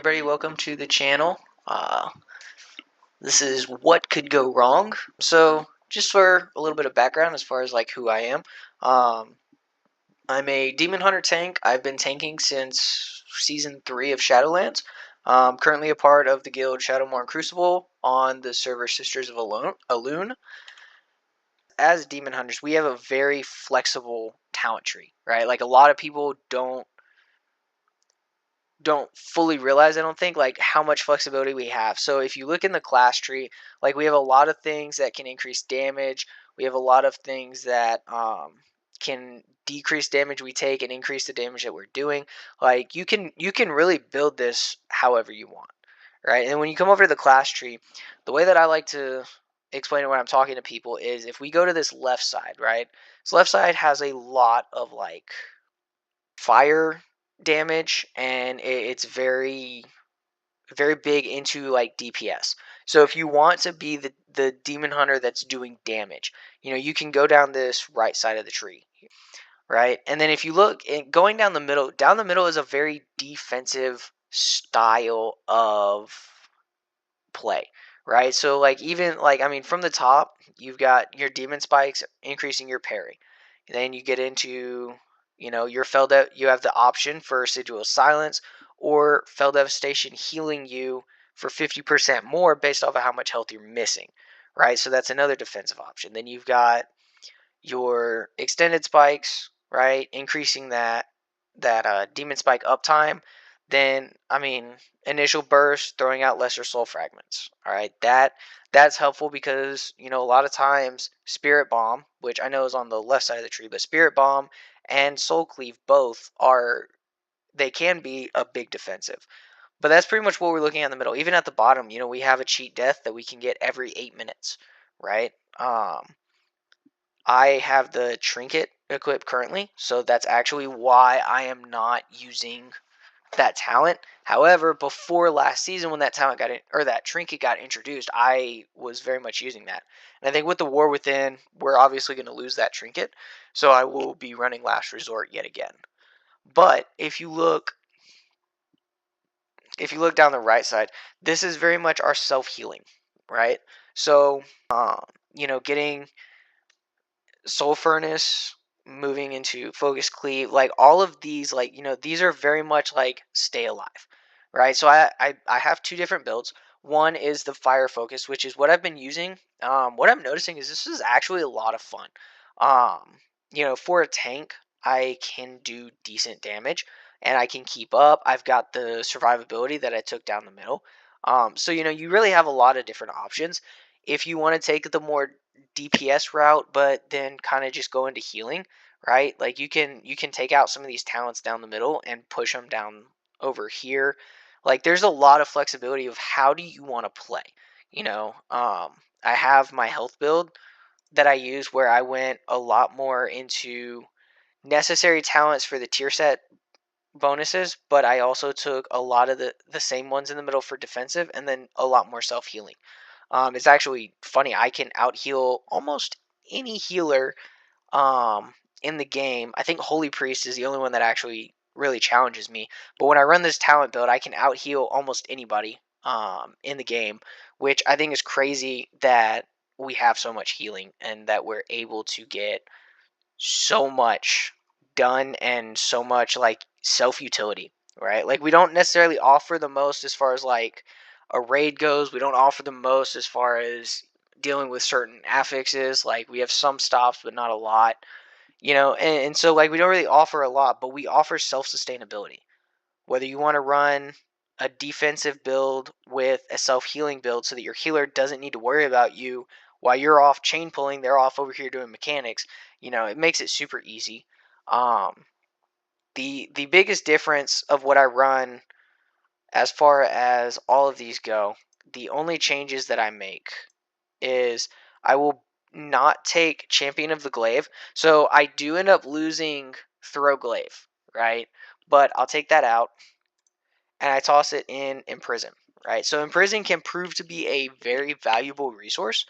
everybody, welcome to the channel. This is What Could Go Wrong. So, just for a little bit of background as far as like who I am, I'm a Demon Hunter tank. I've been tanking since Season 3 of Shadowlands. Currently a part of the guild Shadowmourne Crucible on the server Sisters of Elune. As Demon Hunters, we have a very flexible talent tree, right? Like a lot of people don't fully realize, I don't think, like how much flexibility we have. So if you look in the class tree, like we have a lot of things that can increase damage. We have a lot of things that can decrease damage we take and increase the damage that we're doing. Like you can really build this however you want, right? And when you come over to the class tree, the way that I like to explain it when I'm talking to people is if we go to this left side, right? This left side has a lot of like fire damage, and it's very big into like DPS. So if you want to be the demon hunter that's doing damage, you can go down this right side of the tree, right? And then if you look going down the middle is a very defensive style of play, right? So like even like I mean from the top, you've got your demon spikes increasing your parry. Then you get into your you have the option for residual silence or fell devastation healing you for 50% more based off of how much health you're missing, right? So that's another defensive option. Then you've got your extended spikes, right? Increasing that demon spike uptime. Then I mean initial burst, throwing out lesser soul fragments. All right, that's helpful because a lot of times spirit bomb, which I know is on the left side of the tree, but spirit bomb and soul cleave both they can be a big defensive. But that's pretty much what we're looking at in the middle. Even at the bottom, we have a cheat death that we can get every 8 minutes, right? I have the trinket equipped currently, so that's actually why I am not using that talent. However, before last season when that talent that trinket got introduced, I was very much using that. And I think with the War Within, we're obviously going to lose that trinket, so I will be running Last Resort yet again. But if you look down the right side, this is very much our self-healing, right? So, getting Soul Furnace, moving into Focus Cleave, like all of these, like, these are very much like stay alive, right? So I have two different builds. One is the Fire Focus, which is what I've been using. What I'm noticing is this is actually a lot of fun. For a tank, I can do decent damage and I can keep up. I've got the survivability that I took down the middle. So you really have a lot of different options. If you want to take the more DPS route, but then kind of just go into healing, right? Like you can take out some of these talents down the middle and push them down over here. Like there's a lot of flexibility of how do you want to play. I have my health build that I use where I went a lot more into necessary talents for the tier set bonuses, but I also took a lot of the same ones in the middle for defensive and then a lot more self-healing. It's actually funny. I can out heal almost any healer in the game. I think Holy Priest is the only one that actually really challenges me. But when I run this talent build, I can out heal almost anybody in the game, which I think is crazy that we have so much healing and that we're able to get so much done and so much like self utility, right? Like we don't necessarily offer the most as far as like a raid goes. We don't offer the most as far as dealing with certain affixes. Like we have some stops, but not a lot, and so like we don't really offer a lot, but we offer self sustainability. Whether you want to run a defensive build with a self healing build so that your healer doesn't need to worry about you while you're off chain pulling, they're off over here doing mechanics. It makes it super easy. The biggest difference of what I run as far as all of these go, the only changes that I make is I will not take Champion of the Glaive. So I do end up losing Throw Glaive, right? But I'll take that out and I toss it in Imprison, right? So Imprison can prove to be a very valuable resource,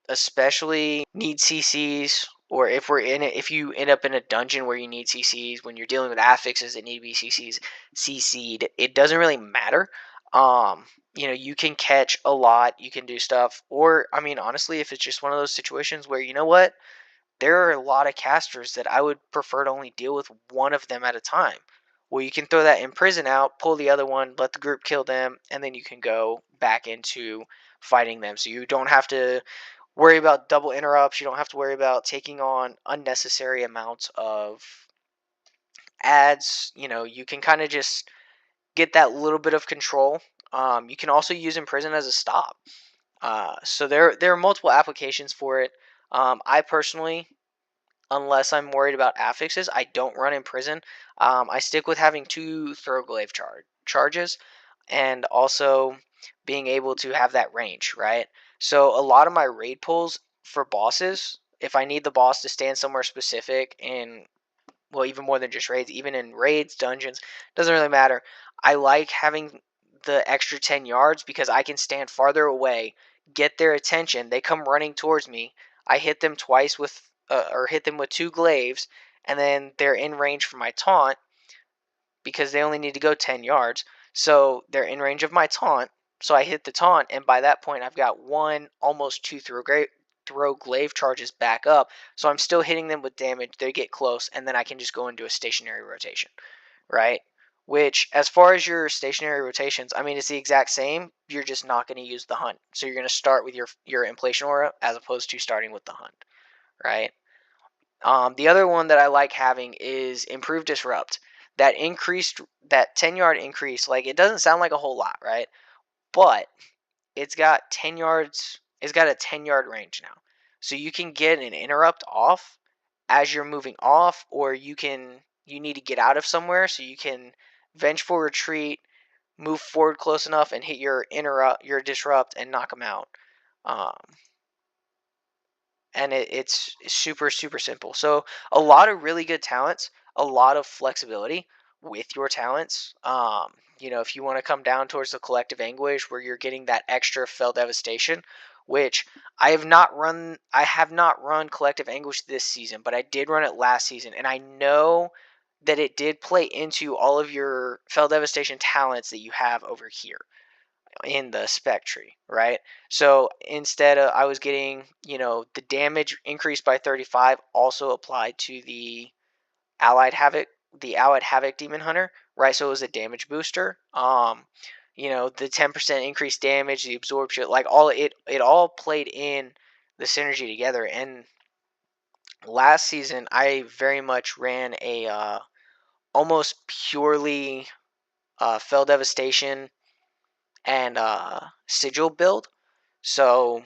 especially need CCs or if we're in it, if you end up in a dungeon where you need CCs, when you're dealing with affixes that need to be CC'd, it doesn't really matter. You can catch a lot, you can do stuff, or I mean, honestly, if it's just one of those situations where you know what, there are a lot of casters that I would prefer to only deal with one of them at a time. Well, you can throw that Imprison out, pull the other one, let the group kill them, and then you can go back into fighting them. So you don't have to worry about double interrupts. You don't have to worry about taking on unnecessary amounts of ads. You can kind of just get that little bit of control. You can also use Imprison as a stop. So there are multiple applications for it. I personally, unless I'm worried about affixes, I don't run Imprison. I stick with having 2 Throglaive charges, and also being able to have that range, right? So a lot of my raid pulls for bosses, if I need the boss to stand somewhere specific in, well, even more than just raids, even in raids, dungeons, doesn't really matter. I like having the extra 10 yards because I can stand farther away, get their attention, they come running towards me, I hit them twice with, or hit them with 2 glaives, and then they're in range for my taunt because they only need to go 10 yards. So they're in range of my taunt. So I hit the taunt, and by that point, I've got 1, almost 2 throw glaive charges back up. So I'm still hitting them with damage. They get close, and then I can just go into a stationary rotation, right? Which, as far as your stationary rotations, I mean, it's the exact same. You're just not going to use the hunt. So you're going to start with your Inflation Aura as opposed to starting with the hunt, right? The other one that I like having is Improved Disrupt. That 10-yard increase, like, it doesn't sound like a whole lot, right? But it's got 10 yards, it's got a 10-yard range now. So you can get an interrupt off as you're moving off, or you need to get out of somewhere, so you can vengeful retreat, move forward close enough, and hit your disrupt and knock them out. And it's super, super simple. So a lot of really good talents, a lot of flexibility with your talents. If you want to come down towards the Collective Anguish, where you're getting that extra Fell Devastation, which I have not run Collective Anguish this season, but I did run it last season, and I know that it did play into all of your Fell Devastation talents that you have over here in the spec tree, right? So instead of, I was getting, the damage increased by 35 also applied to the Allied Havoc Demon Hunter, right? So it was a damage booster. The 10% increased damage, the absorption, like it all played in the synergy together. And last season, I very much ran a almost purely Fell Devastation and sigil build. So,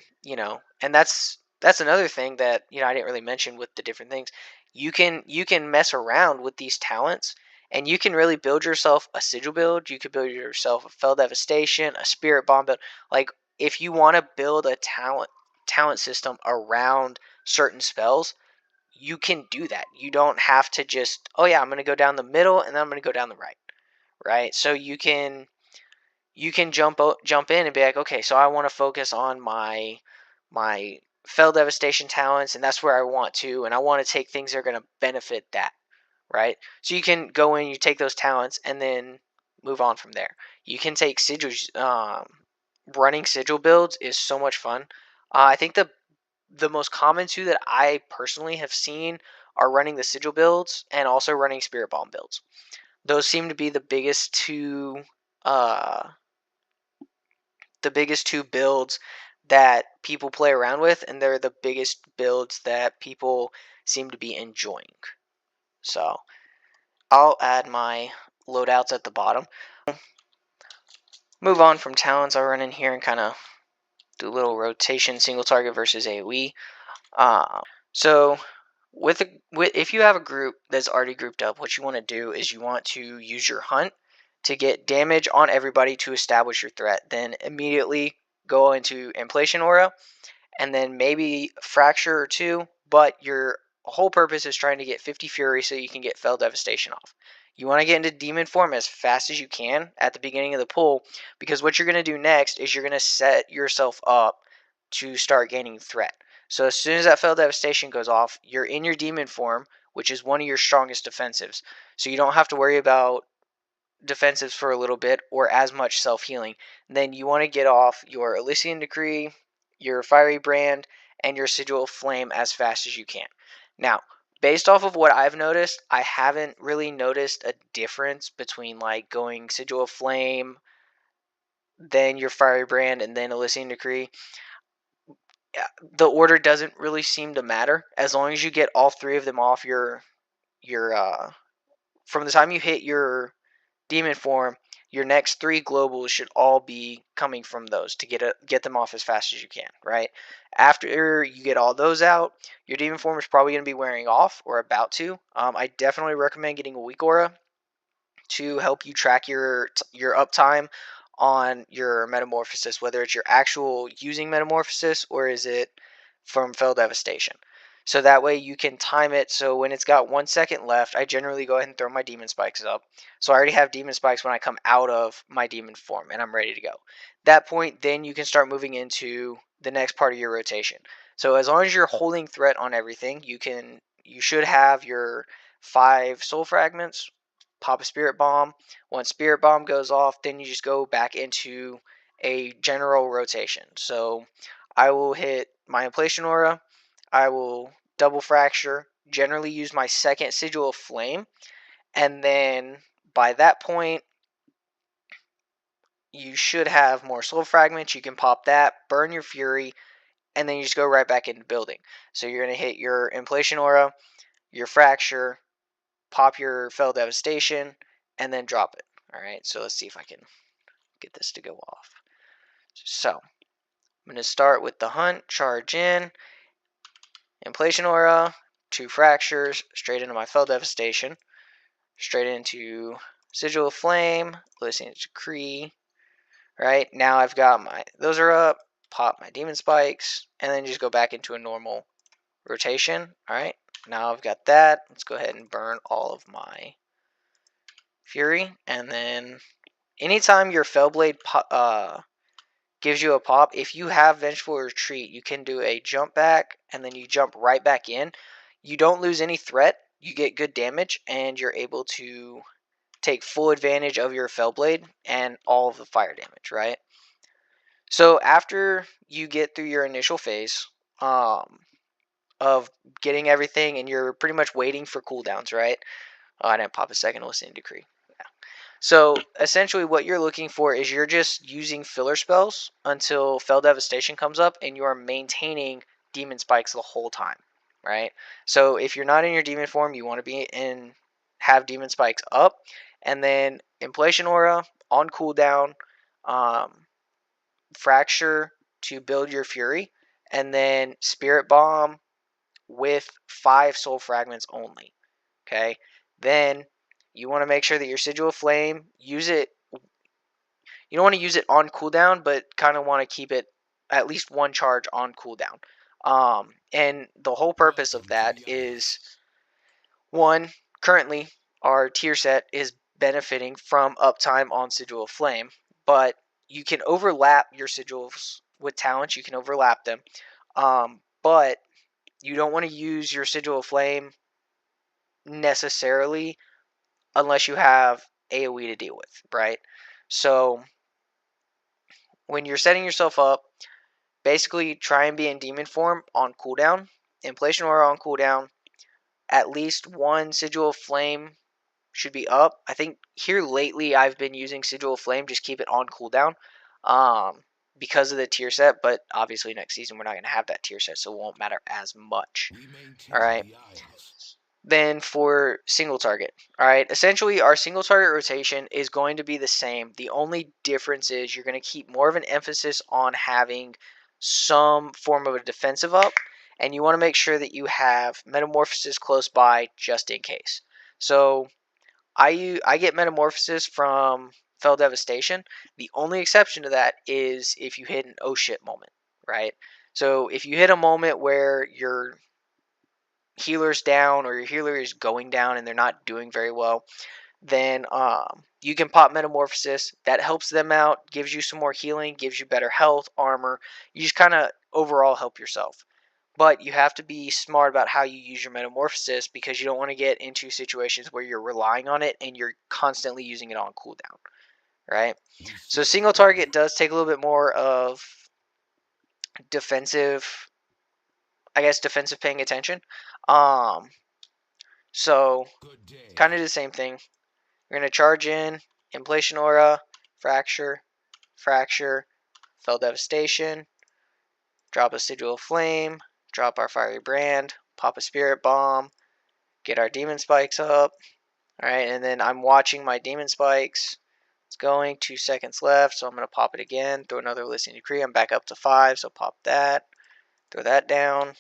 and that's another thing that, I didn't really mention with the different things. You can mess around with these talents, and you can really build yourself a sigil build. You could build yourself a Fell Devastation, a Spirit Bomb build. Like, if you want to build a talent system around certain spells, you can do that. You don't have to just, oh yeah, I'm going to go down the middle and then I'm going to go down the right? So you can jump in and be like, okay, so I want to focus on my Fell Devastation talents, and that's where I want to, and I want to take things that are going to benefit that, right? So you can go in, you take those talents, and then move on from there. You can take sigils. Running sigil builds is so much fun. I think the most common two that I personally have seen are running the sigil builds and also running Spirit Bomb builds. Those seem to be the biggest two builds that people play around with, and they're the biggest builds that people seem to be enjoying. So I'll add my loadouts at the bottom. Move on from talents. I'll run in here and kind of do a little rotation, single target versus AoE. So if you have a group that's already grouped up, what you want to do is you want to use your hunt to get damage on everybody to establish your threat. Then immediately go into Inflation Aura, and then maybe Fracture or 2, but your whole purpose is trying to get 50 Fury so you can get Fell Devastation off. You want to get into Demon form as fast as you can at the beginning of the pull, because what you're going to do next is you're going to set yourself up to start gaining threat. So as soon as that Fell Devastation goes off, you're in your demon form, which is one of your strongest defensives. So you don't have to worry about defensives for a little bit or as much self-healing. Then you want to get off your Elysian Decree, your Fiery Brand, and your Sigil of Flame as fast as you can. Now, based off of what I've noticed, I haven't really noticed a difference between like going Sigil of Flame, then your Fiery Brand, and then Elysian Decree. The order doesn't really seem to matter as long as you get all three of them off your from the time you hit your demon form, your next three globals should all be coming from those to get them off as fast as you can, right? After you get all those out, your demon form is probably going to be wearing off or about to. I definitely recommend getting a weak aura to help you track your uptime on your metamorphosis, whether it's your actual using metamorphosis or is it from Fell Devastation. So that way you can time it. So when it's got 1 second left, I generally go ahead and throw my demon spikes up. So I already have demon spikes when I come out of my demon form and I'm ready to go. That point, then you can start moving into the next part of your rotation. So as long as you're holding threat on everything, you should have your 5 soul fragments, pop a spirit bomb. Once spirit bomb goes off, then you just go back into a general rotation. So I will hit my Inflation Aura, I will double fracture, generally use my second Sigil of Flame, and then by that point you should have more soul fragments. You can pop that, burn your fury, and then you just go right back into building. So you're going to hit your Inflation Aura, your fracture, pop your Fell Devastation, and then drop it. Alright, so let's see if I can get this to go off. So, I'm going to start with the Hunt, charge in, Inflation Aura, 2 fractures, straight into my Fell Devastation, straight into Sigil of Flame, Elysian Decree. Right, now I've got those are up, pop my Demon Spikes, and then just go back into a normal rotation. Alright, now I've got that. Let's go ahead and burn all of my Fury, and then anytime your Fellblade gives you a pop, if you have Vengeful Retreat, you can do a jump back, and then you jump right back in. You don't lose any threat, you get good damage, and you're able to take full advantage of your Fellblade and all of the fire damage, right? So after you get through your initial phase of getting everything, and you're pretty much waiting for cooldowns, right? I didn't pop a second Listening Decree. So essentially what you're looking for is you're just using filler spells until Fell Devastation comes up and you are maintaining Demon Spikes the whole time, right? So if you're not in your demon form, you want to be in, have Demon Spikes up, and then Inflation Aura on cooldown, Fracture to build your Fury, and then Spirit Bomb with 5 Soul Fragments only, okay? Then you want to make sure that your Sigil of Flame, use it. You don't want to use it on cooldown, but kind of want to keep it at least 1 charge on cooldown. And the whole purpose of that is, one, currently our tier set is benefiting from uptime on Sigil of Flame, but you can overlap your sigils with talents. You can overlap them, but you don't want to use your Sigil of Flame necessarily unless you have AoE to deal with, right? So when you're setting yourself up, basically try and be in demon form on cooldown, Inflation Aura on cooldown, at least 1 Sigil of Flame should be up. I think here lately I've been using Sigil of Flame, just keep it on cooldown because of the tier set, but obviously next season we're not going to have that tier set, so it won't matter as much. Alright. Then for single target, alright, essentially our single target rotation is going to be the same. The only difference is you're going to keep more of an emphasis on having some form of a defensive up, and you want to make sure that you have Metamorphosis close by just in case. So I get Metamorphosis from Fell Devastation. The only exception to that is if you hit an oh shit moment, right? So if you hit a moment where your healer's down or your healer is going down and they're not doing very well, then you can pop Metamorphosis. That helps them out, gives you some more healing, gives you better health, armor. You just kind of overall help yourself. But you have to be smart about how you use your metamorphosis, because you don't want to get into situations where you're relying on it and you're constantly using it on cooldown, right? So single target does take a little bit more of defensive, I guess, defensive paying attention. So kind of the same thing. We're going to charge in, Inflation Aura, Fracture, Fracture, Fell Devastation, drop a Sigil Flame, drop our Fiery Brand, pop a Spirit Bomb, get our Demon Spikes up. Alright, and then I'm watching my Demon Spikes. It's going, 2 seconds left, so I'm going to pop it again, throw another Listening Decree. I'm back up to 5, so pop that, throw that down,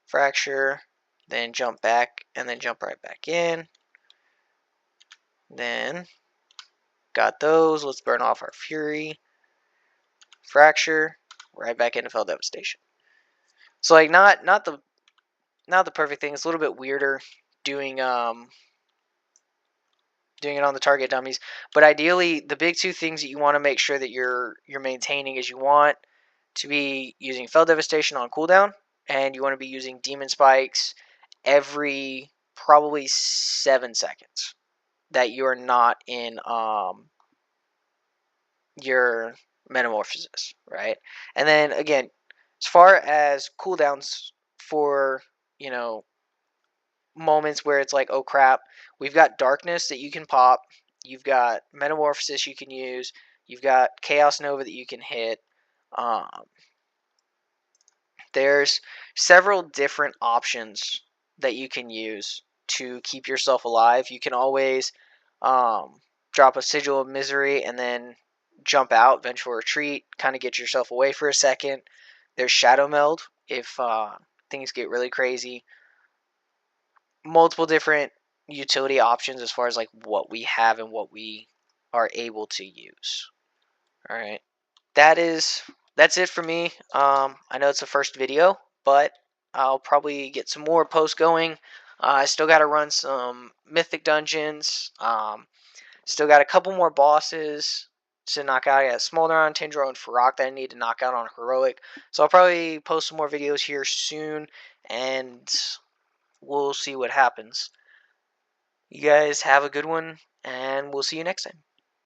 Fracture, then jump back, and then jump right back in. Then, got those, let's burn off our Fury, Fracture, right back into Fell Devastation. So like not the perfect thing. It's a little bit weirder doing doing it on the target dummies, but ideally the big two things that you want to make sure that you're maintaining is you want to be using Fell Devastation on cooldown, and you want to be using Demon Spikes every probably 7 seconds that you're not in your metamorphosis, right? And then again, as far as cooldowns for, you know, moments where it's like, oh crap, we've got darkness that you can pop, you've got metamorphosis you can use, you've got Chaos Nova that you can hit. There's several different options that you can use to keep yourself alive. You can always drop a Sigil of Misery and then jump out, Vengeful Retreat, kind of get yourself away for a second. There's Shadow Meld if things get really crazy. Multiple different utility options as far as like what we have and what we are able to use. All right, that's it for me. I know it's the first video, but I'll probably get some more posts going. I still got to run some mythic dungeons. Still got a couple more bosses to knock out. I got Smolderon, Tindro, and Farok that I need to knock out on Heroic. So I'll probably post some more videos here soon, and we'll see what happens. You guys have a good one, and we'll see you next time.